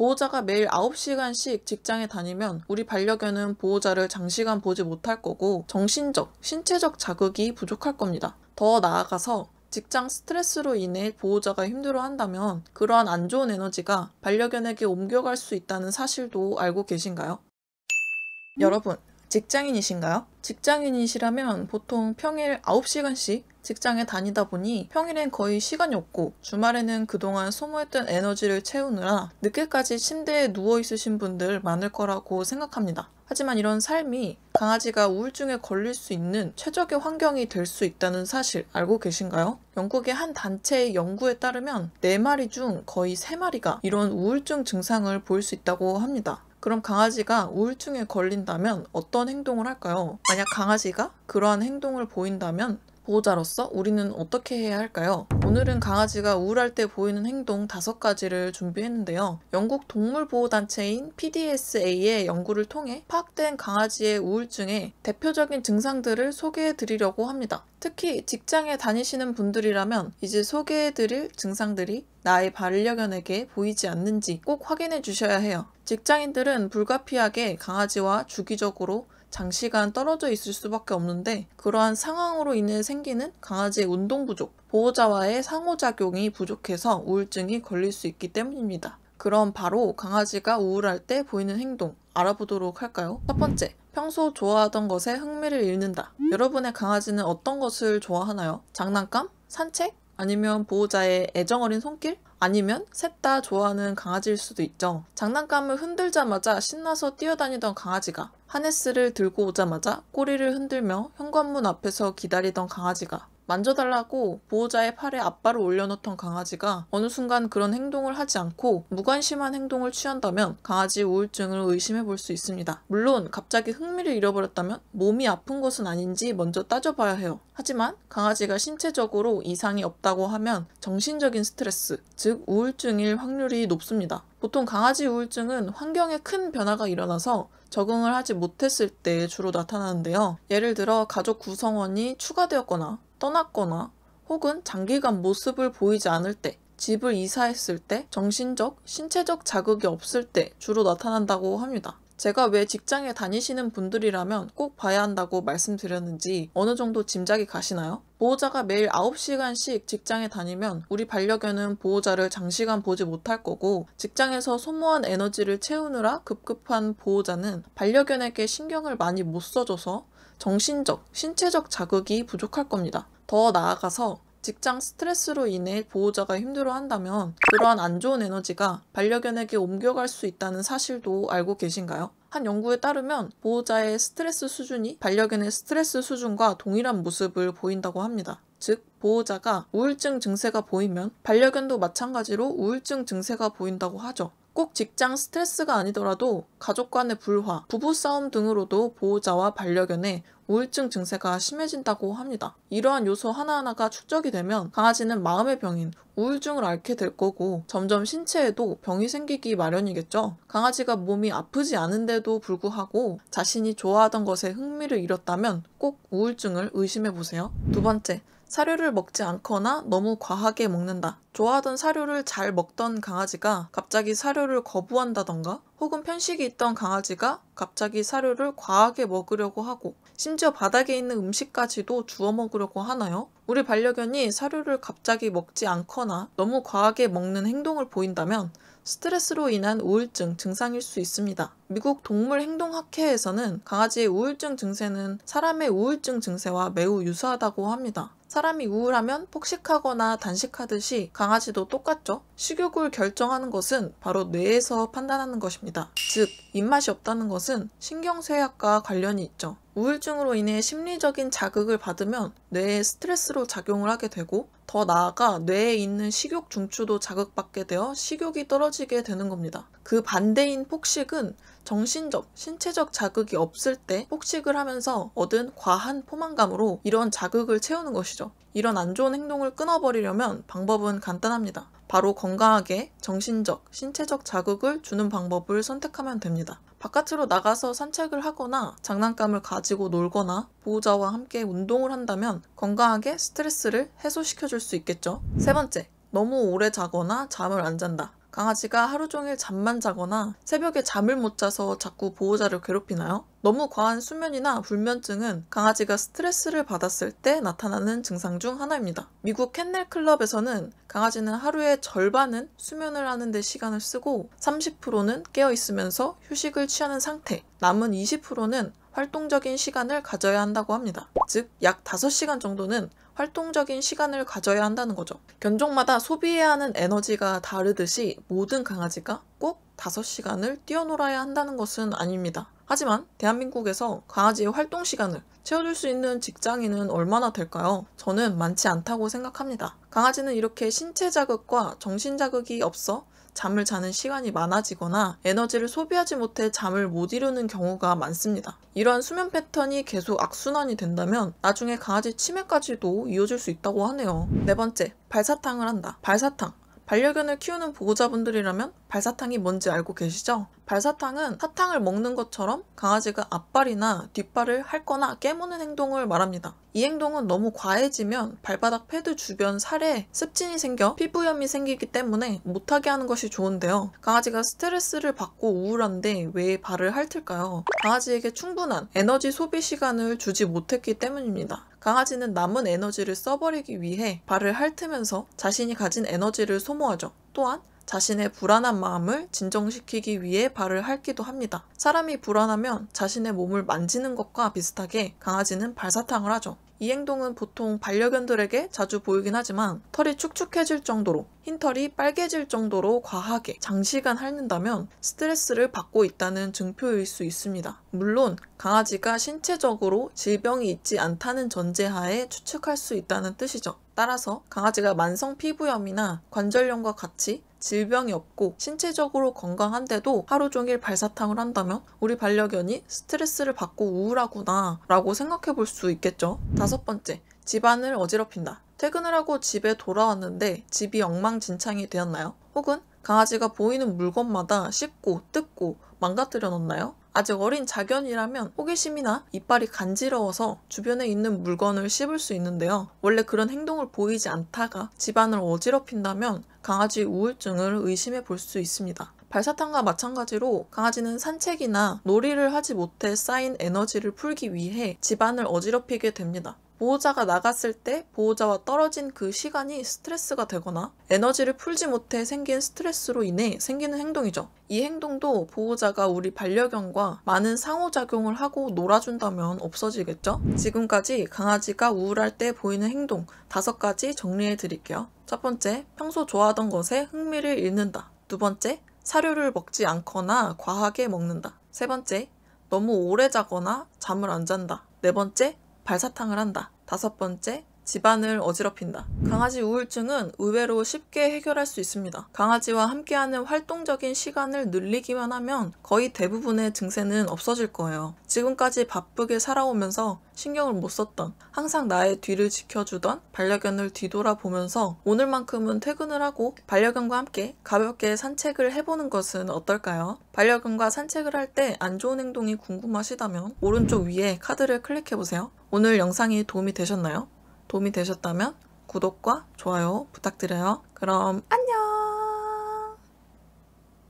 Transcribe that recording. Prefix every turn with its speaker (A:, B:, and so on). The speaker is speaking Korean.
A: 보호자가 매일 9시간씩 직장에 다니면 우리 반려견은 보호자를 장시간 보지 못할 거고 정신적, 신체적 자극이 부족할 겁니다. 더 나아가서 직장 스트레스로 인해 보호자가 힘들어한다면 그러한 안 좋은 에너지가 반려견에게 옮겨갈 수 있다는 사실도 알고 계신가요? 여러분, 직장인이신가요? 직장인이시라면 보통 평일 9시간씩 직장에 다니다 보니 평일엔 거의 시간이 없고 주말에는 그동안 소모했던 에너지를 채우느라 늦게까지 침대에 누워 있으신 분들 많을 거라고 생각합니다. 하지만 이런 삶이 강아지가 우울증에 걸릴 수 있는 최적의 환경이 될 수 있다는 사실 알고 계신가요? 영국의 한 단체의 연구에 따르면 4마리 중 거의 3마리가 이런 우울증 증상을 보일 수 있다고 합니다. 그럼 강아지가 우울증에 걸린다면 어떤 행동을 할까요? 만약 강아지가 그러한 행동을 보인다면 보호자로서 우리는 어떻게 해야 할까요? 오늘은 강아지가 우울할 때 보이는 행동 5가지를 준비했는데요. 영국 동물보호단체인 PDSA의 연구를 통해 파악된 강아지의 우울증의 대표적인 증상들을 소개해 드리려고 합니다. 특히 직장에 다니시는 분들이라면 이제 소개해 드릴 증상들이 나의 반려견에게 보이지 않는지 꼭 확인해 주셔야 해요. 직장인들은 불가피하게 강아지와 주기적으로 장시간 떨어져 있을 수밖에 없는데 그러한 상황으로 인해 생기는 강아지의 운동 부족, 보호자와의 상호작용이 부족해서 우울증이 걸릴 수 있기 때문입니다. 그럼 바로 강아지가 우울할 때 보이는 행동 알아보도록 할까요? 첫 번째, 평소 좋아하던 것에 흥미를 잃는다. 여러분의 강아지는 어떤 것을 좋아하나요? 장난감? 산책? 아니면 보호자의 애정어린 손길? 아니면 셋 다 좋아하는 강아지일 수도 있죠. 장난감을 흔들자마자 신나서 뛰어다니던 강아지가 하네스를 들고 오자마자 꼬리를 흔들며 현관문 앞에서 기다리던 강아지가 만져달라고 보호자의 팔에 앞발을 올려놓던 강아지가 어느 순간 그런 행동을 하지 않고 무관심한 행동을 취한다면 강아지 우울증을 의심해 볼 수 있습니다. 물론 갑자기 흥미를 잃어버렸다면 몸이 아픈 것은 아닌지 먼저 따져봐야 해요. 하지만 강아지가 신체적으로 이상이 없다고 하면 정신적인 스트레스, 즉 우울증일 확률이 높습니다. 보통 강아지 우울증은 환경에 큰 변화가 일어나서 적응을 하지 못했을 때 주로 나타나는데요. 예를 들어 가족 구성원이 추가되었거나 떠났거나 혹은 장기간 모습을 보이지 않을 때, 집을 이사했을 때, 정신적, 신체적 자극이 없을 때 주로 나타난다고 합니다. 제가 왜 직장에 다니시는 분들이라면 꼭 봐야 한다고 말씀드렸는지 어느 정도 짐작이 가시나요? 보호자가 매일 9시간씩 직장에 다니면 우리 반려견은 보호자를 장시간 보지 못할 거고 직장에서 소모한 에너지를 채우느라 급급한 보호자는 반려견에게 신경을 많이 못 써줘서 정신적, 신체적 자극이 부족할 겁니다. 더 나아가서 직장 스트레스로 인해 보호자가 힘들어한다면 그러한 안 좋은 에너지가 반려견에게 옮겨갈 수 있다는 사실도 알고 계신가요? 한 연구에 따르면 보호자의 스트레스 수준이 반려견의 스트레스 수준과 동일한 모습을 보인다고 합니다. 즉, 보호자가 우울증 증세가 보이면 반려견도 마찬가지로 우울증 증세가 보인다고 하죠. 꼭 직장 스트레스가 아니더라도 가족 간의 불화, 부부싸움 등으로도 보호자와 반려견의 우울증 증세가 심해진다고 합니다. 이러한 요소 하나하나가 축적이 되면 강아지는 마음의 병인 우울증을 앓게 될 거고 점점 신체에도 병이 생기기 마련이겠죠. 강아지가 몸이 아프지 않은데도 불구하고 자신이 좋아하던 것에 흥미를 잃었다면 꼭 우울증을 의심해보세요. 두 번째, 사료를 먹지 않거나 너무 과하게 먹는다. 좋아하던 사료를 잘 먹던 강아지가 갑자기 사료를 거부한다던가 혹은 편식이 있던 강아지가 갑자기 사료를 과하게 먹으려고 하고 심지어 바닥에 있는 음식까지도 주워 먹으려고 하나요? 우리 반려견이 사료를 갑자기 먹지 않거나 너무 과하게 먹는 행동을 보인다면 스트레스로 인한 우울증 증상일 수 있습니다. 미국 동물행동학회에서는 강아지의 우울증 증세는 사람의 우울증 증세와 매우 유사하다고 합니다. 사람이 우울하면 폭식하거나 단식하듯이 강아지도 똑같죠? 식욕을 결정하는 것은 바로 뇌에서 판단하는 것입니다. 즉, 입맛이 없다는 것은 신경쇠약과 관련이 있죠. 우울증으로 인해 심리적인 자극을 받으면 뇌에 스트레스로 작용을 하게 되고 더 나아가 뇌에 있는 식욕 중추도 자극받게 되어 식욕이 떨어지게 되는 겁니다. 그 반대인 폭식은 정신적, 신체적 자극이 없을 때 폭식을 하면서 얻은 과한 포만감으로 이런 자극을 채우는 것이죠. 이런 안 좋은 행동을 끊어버리려면 방법은 간단합니다. 바로 건강하게 정신적, 신체적 자극을 주는 방법을 선택하면 됩니다. 바깥으로 나가서 산책을 하거나 장난감을 가지고 놀거나 보호자와 함께 운동을 한다면 건강하게 스트레스를 해소시켜줄 수 있겠죠. 세 번째, 너무 오래 자거나 잠을 안 잔다. 강아지가 하루 종일 잠만 자거나 새벽에 잠을 못 자서 자꾸 보호자를 괴롭히나요? 너무 과한 수면이나 불면증은 강아지가 스트레스를 받았을 때 나타나는 증상 중 하나입니다. 미국 캔넬 클럽에서는 강아지는 하루의 절반은 수면을 하는 데 시간을 쓰고 30%는 깨어 있으면서 휴식을 취하는 상태, 남은 20%는 활동적인 시간을 가져야 한다고 합니다. 즉, 약 5시간 정도는 활동적인 시간을 가져야 한다는 거죠. 견종마다 소비해야 하는 에너지가 다르듯이 모든 강아지가 꼭 5시간을 뛰어놀아야 한다는 것은 아닙니다. 하지만 대한민국에서 강아지의 활동 시간을 채워줄 수 있는 직장인은 얼마나 될까요? 저는 많지 않다고 생각합니다. 강아지는 이렇게 신체 자극과 정신 자극이 없어 잠을 자는 시간이 많아지거나 에너지를 소비하지 못해 잠을 못 이루는 경우가 많습니다. 이러한 수면 패턴이 계속 악순환이 된다면 나중에 강아지 치매까지도 이어질 수 있다고 하네요. 네 번째, 발사탕을 한다. 발사탕. 반려견을 키우는 보호자분들이라면 발사탕이 뭔지 알고 계시죠? 발사탕은 사탕을 먹는 것처럼 강아지가 앞발이나 뒷발을 핥거나 깨무는 행동을 말합니다. 이 행동은 너무 과해지면 발바닥 패드 주변 살에 습진이 생겨 피부염이 생기기 때문에 못하게 하는 것이 좋은데요. 강아지가 스트레스를 받고 우울한데 왜 발을 핥을까요? 강아지에게 충분한 에너지 소비 시간을 주지 못했기 때문입니다. 강아지는 남은 에너지를 써버리기 위해 발을 핥으면서 자신이 가진 에너지를 소모하죠. 또한 자신의 불안한 마음을 진정시키기 위해 발을 핥기도 합니다. 사람이 불안하면 자신의 몸을 만지는 것과 비슷하게 강아지는 발사탕을 하죠. 이 행동은 보통 반려견들에게 자주 보이긴 하지만 털이 축축해질 정도로, 흰털이 빨개질 정도로 과하게 장시간 핥는다면 스트레스를 받고 있다는 증표일 수 있습니다. 물론 강아지가 신체적으로 질병이 있지 않다는 전제하에 추측할 수 있다는 뜻이죠. 따라서 강아지가 만성 피부염이나 관절염과 같이 질병이 없고 신체적으로 건강한데도 하루 종일 발사탕을 한다면 우리 반려견이 스트레스를 받고 우울하구나 라고 생각해 볼 수 있겠죠. 다섯 번째, 집안을 어지럽힌다. 퇴근을 하고 집에 돌아왔는데 집이 엉망진창이 되었나요? 혹은 강아지가 보이는 물건마다 씹고 뜯고 망가뜨려 놓나요? 아직 어린 자견이라면 호기심이나 이빨이 간지러워서 주변에 있는 물건을 씹을 수 있는데요. 원래 그런 행동을 보이지 않다가 집안을 어지럽힌다면 강아지 우울증을 의심해 볼 수 있습니다. 발사탕과 마찬가지로 강아지는 산책이나 놀이를 하지 못해 쌓인 에너지를 풀기 위해 집안을 어지럽히게 됩니다. 보호자가 나갔을 때 보호자와 떨어진 그 시간이 스트레스가 되거나 에너지를 풀지 못해 생긴 스트레스로 인해 생기는 행동이죠. 이 행동도 보호자가 우리 반려견과 많은 상호작용을 하고 놀아준다면 없어지겠죠? 지금까지 강아지가 우울할 때 보이는 행동 5가지 정리해 드릴게요. 첫 번째, 평소 좋아하던 것에 흥미를 잃는다. 두 번째, 사료를 먹지 않거나 과하게 먹는다. 세 번째, 너무 오래 자거나 잠을 안 잔다. 네 번째, 발사탕을 한다. 다섯 번째, 집안을 어지럽힌다. 강아지 우울증은 의외로 쉽게 해결할 수 있습니다. 강아지와 함께하는 활동적인 시간을 늘리기만 하면 거의 대부분의 증세는 없어질 거예요. 지금까지 바쁘게 살아오면서 신경을 못 썼던, 항상 나의 뒤를 지켜주던 반려견을 뒤돌아보면서 오늘만큼은 퇴근을 하고 반려견과 함께 가볍게 산책을 해보는 것은 어떨까요? 반려견과 산책을 할 때 안 좋은 행동이 궁금하시다면 오른쪽 위에 카드를 클릭해보세요. 오늘 영상이 도움이 되셨나요? 도움이 되셨다면 구독과 좋아요 부탁드려요. 그럼 안녕!